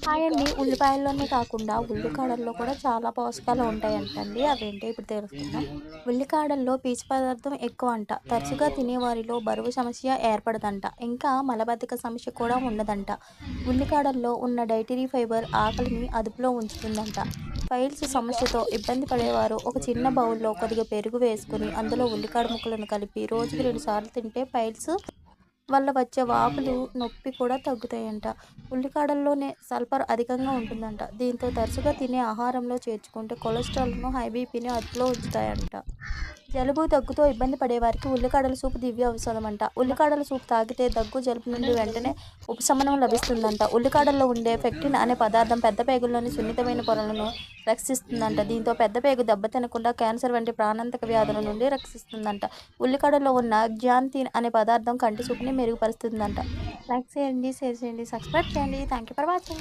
Hi అండి. ఉల్లిపాయల్లోనే కాకుండా ఉల్లికాడల్లో కూడా చాలా పోషకాలు ఉంటాయంటండి. అవేంటో ఇప్పుడు తెలుసుకుందాం. ఉల్లికాడల్లో పీచు పదార్థం ఎక్కువ అంట. తరచుగా తినేవారిలో బరువు సమస్య ఏర్పడదంట. ఇంకా మలబద్ధక సమస్య కూడా ఉండదంట. ఉల్లికాడల్లో ఉన్న డైటరీ ఫైబర్ ఆకలిని అదుపులో ఉంచుతుందంట. పైల్స్ సమస్యతో ఇబ్బంది పడేవారు ఒక చిన్న బౌల్‌లో కొద్దిగా పెరుగు వేసుకొని అందులో ఉల్లికాడ ముక్కలను కలిపి రోజుకి 2 సార్లు తింటే పైల్స్ వల్ల వచ్చే వాపులు, నొప్పి కూడా తగ్గుతాయంట. ఉల్లికాడల్లోనే సల్ఫర్ అధికంగా ఉంటుందంట. దీంతో తరచుగా తినే ఆహారంలో చేర్చుకుంటే కొలెస్ట్రాల్‌ను, హై బీపీని అదుపులో ఉంచుతాయంట. జలుబు, దగ్గుతో ఇబ్బంది పడేవారికి ఉల్లికాడల సూప్ దివ్య ఔషధమంట. ఉల్లికాడల సూప్ తాగితే దగ్గు, జలుబు నుండి వెంటనే ఉపశమనం లభిస్తుందంట. ఉల్లికాడల్లో ఉండే పెక్టిన్ అనే పదార్థం పెద్ద పేగుల్లోని సున్నితమైన పొరలను రక్షిస్తుందంట. దీంతో పెద్ద పేగు దెబ్బతినకుండా క్యాన్సర్ వంటి ప్రాణాంతక వ్యాధుల నుండి రక్షిస్తుందంట. ఉల్లికాడలో ఉన్న గ్జాంతిన్ అనే పదార్థం కంటి చూపుని మెరుగుపరుస్తుందంట. లైక్ చేయండి, షేర్ చేయండి, సబ్స్క్రైబ్ చేయండి. Thank you for watching.